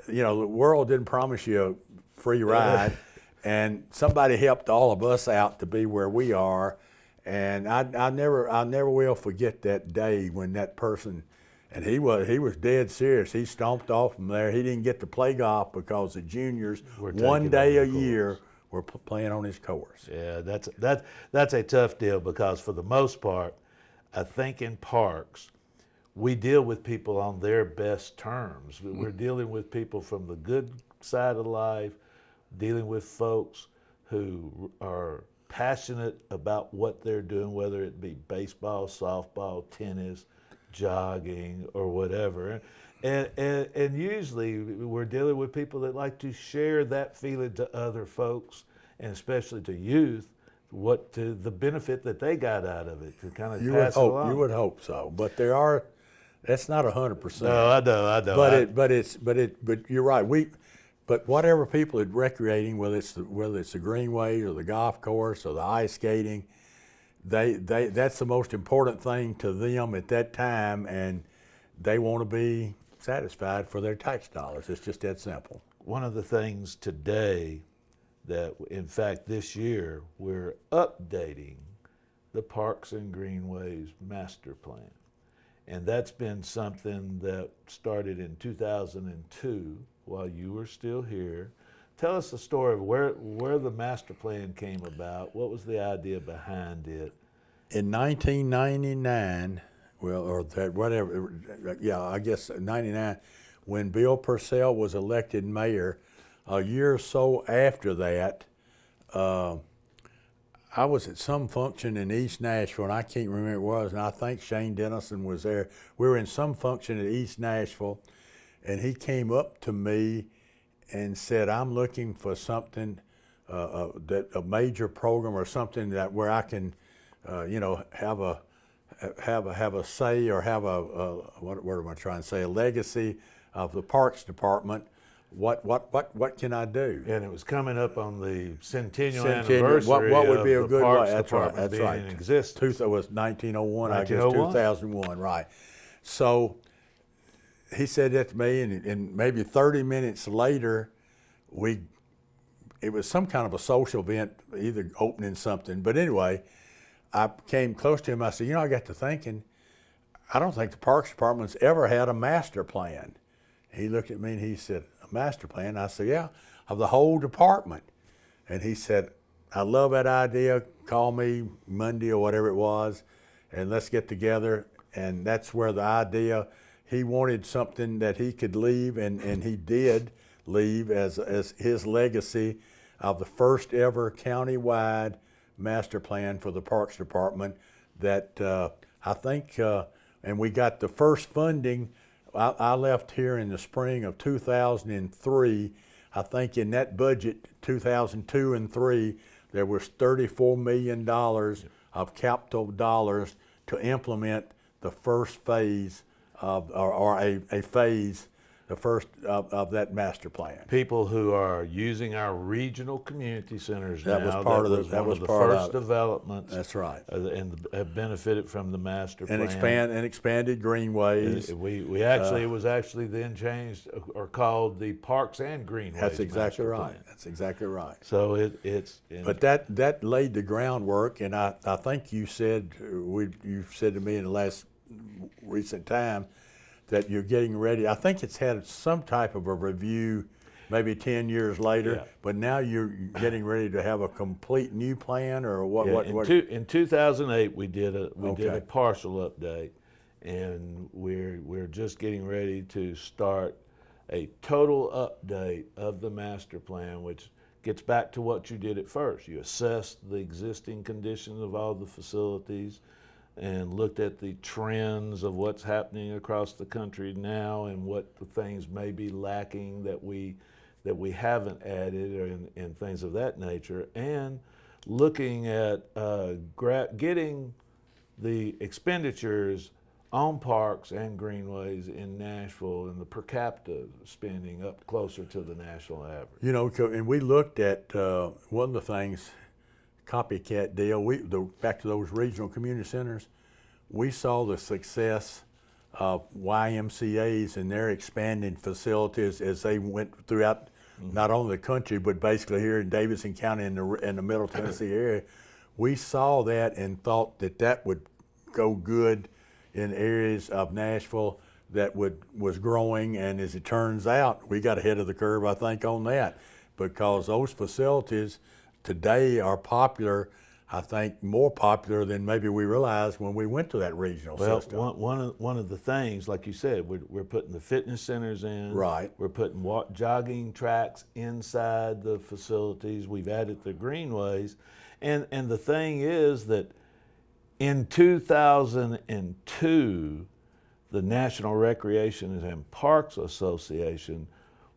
the world didn't promise you a free ride, and somebody helped all of us out to be where we are. And I never will forget that day when that person, and he was dead serious. He stomped off from there. He didn't get to play golf because the juniors one day a year were playing on his course. Yeah, that's a tough deal, because for the most part, I think in parks, we deal with people on their best terms. We're dealing with people from the good side of life, dealing with folks who are passionate about what they're doing, whether it be baseball, softball, tennis, jogging, or whatever. And usually we're dealing with people that like to share that feeling to other folks, and especially to youth, the benefit that they got out of it, to kind of pass it along. You would hope so, but that's not 100%. No, I know. But you're right. But whatever people are recreating, whether it's the Greenways or the golf course or the ice skating, that's the most important thing to them at that time, and they want to be satisfied for their tax dollars. It's just that simple. One of the things today that, in fact, this year, we're updating the Parks and Greenways master plan. And that's been something that started in 2002 while you were still here. Tell us the story of where the master plan came about. What was the idea behind it? In 1999, I guess 99, when Bill Purcell was elected mayor, a year or so after that, I was at some function in East Nashville, and I can't remember what it was, and I think Shane Dennison was there. We were in some function at East Nashville, and he came up to me and said, "I'm looking for something, a major program or something where I can, have a say, or have what am I trying to say? A legacy of the Parks Department. What can I do?" And it was coming up on the centennial anniversary. What would be a good Parks way? That's right. Department That's being right. in existence. It was 1901, I guess 1901. 2001, right? So he said that to me, and maybe 30 minutes later, it was some kind of a social event, either opening something. But anyway, I came close to him. I said, I got to thinking, I don't think the Parks Department's ever had a master plan. He looked at me and he said, "A master plan?" I said, "Yeah, of the whole department." And he said, "I love that idea. Call me Monday or whatever it was, and let's get together." And that's where the idea, he wanted something that he could leave, and he did leave as his legacy of the first ever county-wide master plan for the Parks Department that I think, and we got the first funding. I left here in the spring of 2003. I think in that budget, 2002 and 3, there was $34 million of capital dollars to implement the first phase or a phase, the first of that master plan. People who are using our regional community centers That now. was part of the first developments. That's right. And have benefited from the master plan. And expanded Greenways. We actually, it was actually then changed or called the Parks and Greenways. That's exactly master right. plan. That's exactly right. So But that laid the groundwork, and I think you said to me in the last recent time that you're getting ready. I think it's had some type of a review maybe 10 years later, yeah. But now you're getting ready to have a complete new plan, or what? Yeah, in 2008, we did a partial update, and we're just getting ready to start a total update of the master plan, which gets back to what you did at first. You assessed the existing condition of all the facilities, and looked at the trends of what's happening across the country now and what the things may be lacking that we haven't added, and things of that nature, and looking at getting the expenditures on parks and greenways in Nashville and the per capita spending up closer to the national average. You know, and we looked at one of the things, copycat deal, back to those regional community centers, we saw the success of YMCAs and their expanding facilities as they went throughout not only the country, but basically here in Davidson County in the Middle Tennessee area. We saw that and thought that would go good in areas of Nashville that was growing, and as it turns out, we got ahead of the curve, I think, on that, because those facilities today are popular, I think more popular than maybe we realized when we went to that regional system. One of the things, like you said, we're putting the fitness centers in. Right. We're putting jogging tracks inside the facilities. We've added the greenways. And the thing is that in 2002, the National Recreation and Parks Association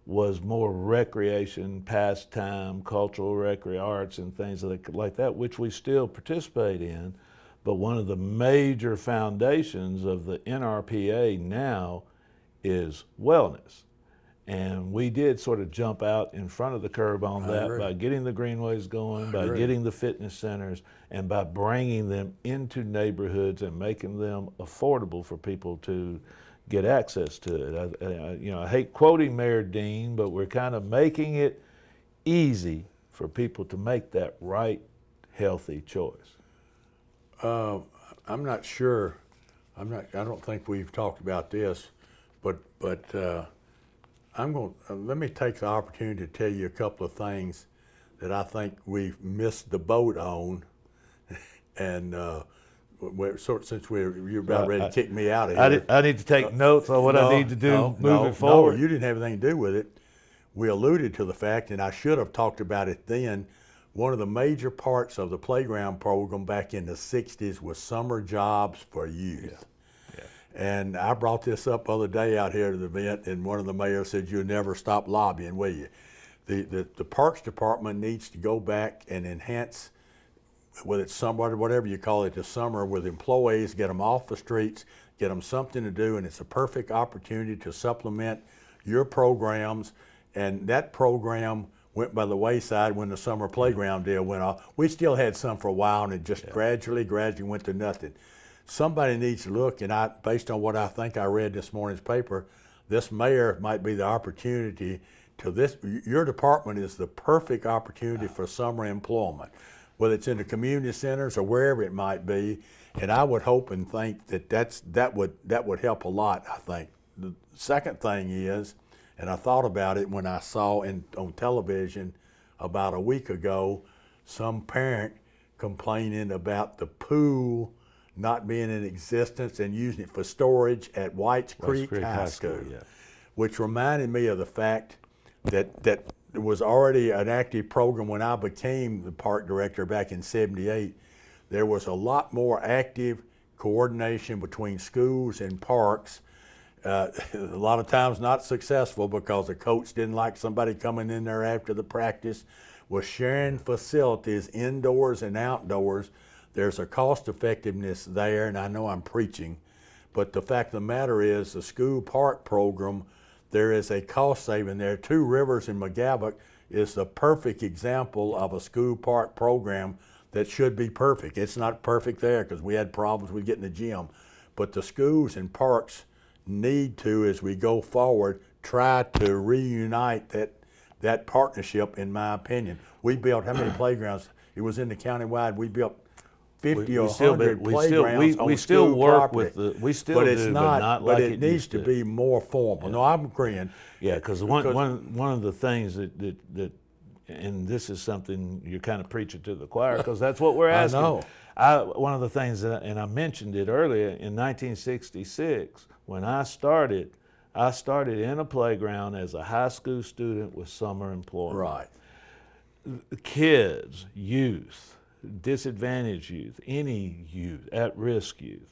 was more recreation, pastime, cultural arts, and things like that, which we still participate in. But one of the major foundations of the NRPA now is wellness. And we did sort of jump out in front of the curb on that by getting the greenways going, by getting the fitness centers, and by bringing them into neighborhoods and making them affordable for people to get access to it. I hate quoting Mayor Dean, but we're kind of making it easy for people to make that right, healthy choice. I'm not sure. I don't think we've talked about this, but let me take the opportunity to tell you a couple of things that I think we've missed the boat on, and since you're about ready to kick me out of here. I need to take notes on what I need to do moving forward. No, you didn't have anything to do with it. We alluded to the fact, and I should have talked about it then, one of the major parts of the playground program back in the 60s was summer jobs for youth. And I brought this up the other day out here at the event, and one of the mayors said, "You'll never stop lobbying, will you?" The Parks Department needs to go back and enhance, whether it's summer, whatever you call it, the summer with employees, get them off the streets, get them something to do, and it's a perfect opportunity to supplement your programs. And that program went by the wayside when the summer playground deal went off. We still had some for a while, and it just gradually went to nothing. Somebody needs to look, and based on what I think I read this morning's paper, this mayor might be the opportunity to this. Your department is the perfect opportunity for summer employment, whether it's in the community centers or wherever it might be. And I would hope and think that would help a lot, I think. The second thing is, and I thought about it when I saw on television about a week ago, some parent complaining about the pool not being in existence and using it for storage at Whites Creek High School, which reminded me of the fact that there was already an active program when I became the park director back in '78. There was a lot more active coordination between schools and parks. A lot of times not successful because the coach didn't like somebody coming in there after the practice, was sharing facilities indoors and outdoors. There's a cost effectiveness there, and I know I'm preaching, but the fact of the matter is the school park program, there is a cost saving there. Two Rivers in McGavock is the perfect example of a school park program that should be perfect. It's not perfect there because we had problems with getting the gym, but the schools and parks need to, as we go forward, try to reunite that partnership, in my opinion. We built how many playgrounds? It was in the countywide. We built 50 or 100 playgrounds on school property. But it needs to be more formal. No, I'm agreeing. Yeah, because one of the things that, and this is something you're kind of preaching to the choir, because that's what we're asking. I know. One of the things, and I mentioned it earlier, in 1966, when I started in a playground as a high school student with summer employment. Right. Kids, youth, disadvantaged youth, any youth, at-risk youth,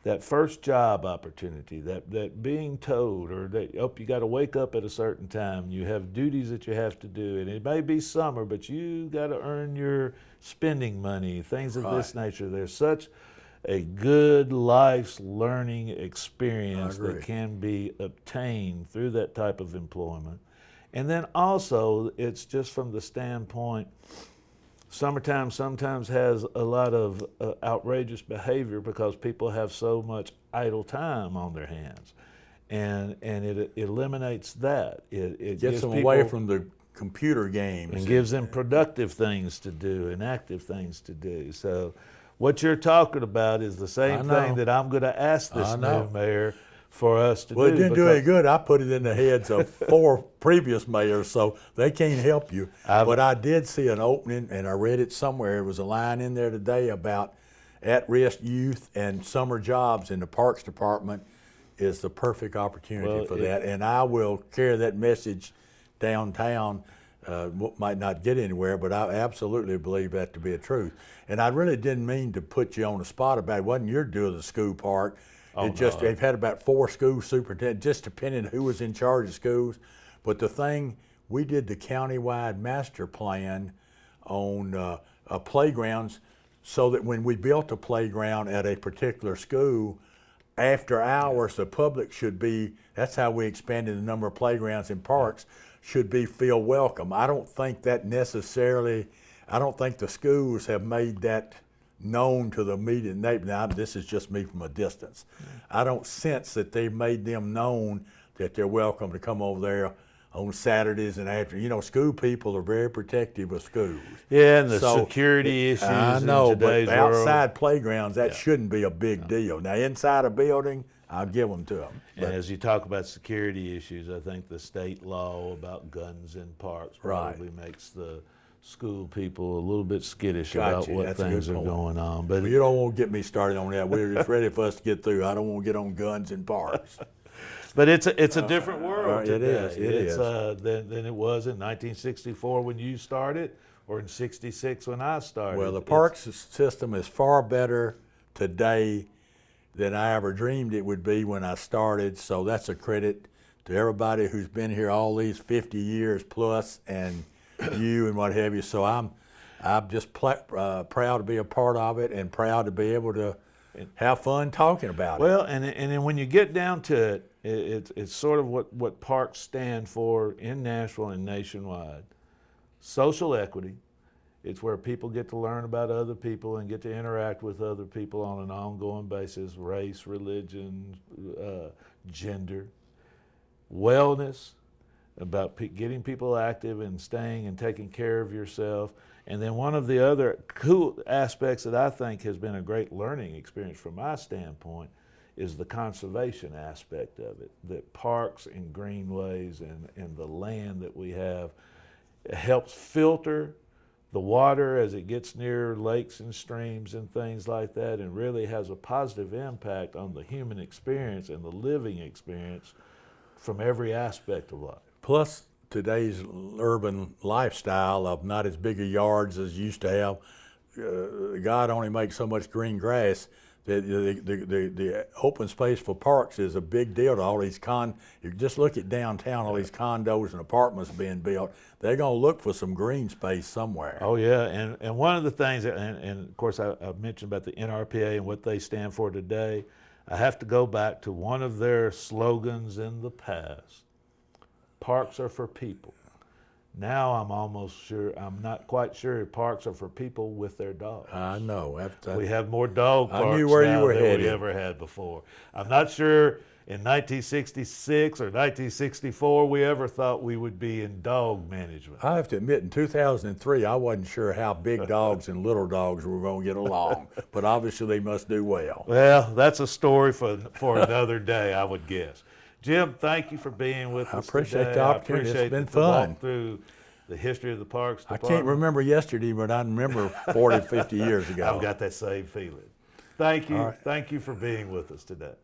that first job opportunity, that being told, or that, oh, you got to wake up at a certain time, you have duties that you have to do, and it may be summer, but you got to earn your spending money, things of this nature. There's such a good life's learning experience that can be obtained through that type of employment. And then also, it's just from the standpoint, summertime sometimes has a lot of outrageous behavior because people have so much idle time on their hands. And it eliminates that. It gets them away from the computer games. And gives them productive things to do and active things to do. So what you're talking about is the same thing that I'm going to ask this new mayor for us to do. Well, it didn't do any good. I put it in the heads of 4 previous mayors, so they can't help you. But I did see an opening, and I read it somewhere. There was a line in there today about at-risk youth and summer jobs in the Parks Department is the perfect opportunity for that. And I will carry that message downtown. Might not get anywhere, but I absolutely believe that to be a truth. And I really didn't mean to put you on the spot about it. It wasn't your doing the school park. They've had about 4 school superintendents, just depending who was in charge of schools. But the thing, we did the countywide master plan on playgrounds, so that when we built a playground at a particular school, after hours, the public should be, that's how we expanded the number of playgrounds in parks, should be feel welcome. I don't think that necessarily, I don't think the schools have made that known to the immediate neighbor. Now, this is just me from a distance. I don't sense that they've made them known that they're welcome to come over there on Saturdays and after. You know, school people are very protective of schools. Yeah, and the security issues I know, in today's but world. outside playgrounds, that shouldn't be a big deal. Now, inside a building, I'll give them to them. And as you talk about security issues, I think the state law about guns in parks probably makes the school people a little bit skittish about what things are going on. But you don't want to get me started on that. We're just ready for us to get through. I don't want to get on guns in parks. But it's a different world today. It is. Than it was in 1964 when you started, or in '66 when I started. Well, the parks system is far better today than I ever dreamed it would be when I started. So that's a credit to everybody who's been here all these 50 years plus, and you and what have you. So I'm just proud to be a part of it, and proud to be able to have fun talking about it. Well, and then when you get down to it, it's sort of what parks stand for in Nashville and nationwide. Social equity. It's where people get to learn about other people and get to interact with other people on an ongoing basis, race, religion, gender. Wellness, about getting people active and staying and taking care of yourself. And then one of the other cool aspects that I think has been a great learning experience from my standpoint is the conservation aspect of it, that parks and greenways and the land that we have helps filter the water as it gets near lakes and streams and things like that, and really has a positive impact on the human experience and the living experience from every aspect of life. Plus, today's urban lifestyle of not as big a yards as used to have. God only makes so much green grass. The open space for parks is a big deal to all these you just look at downtown, all these condos and apartments being built. They're going to look for some green space somewhere. Oh yeah, and one of the things, and of course I mentioned about the NRPA and what they stand for today, I have to go back to one of their slogans in the past. Parks are for people. Now I'm not quite sure parks are for people with their dogs. I know. We have more dog parks I knew where now you were than headed. we ever had before. I'm not sure in 1966 or 1964 we ever thought we would be in dog management. I have to admit, in 2003, I wasn't sure how big dogs and little dogs were going to get along, but obviously they must do well. Well, that's a story for another day, I would guess. Jim, thank you for being with us I appreciate today. the opportunity. It's been fun. Walk through the history of the Parks Department. I can't remember yesterday, but I remember 40, 50 years ago. I've got that same feeling. Thank you. Right. Thank you for being with us today.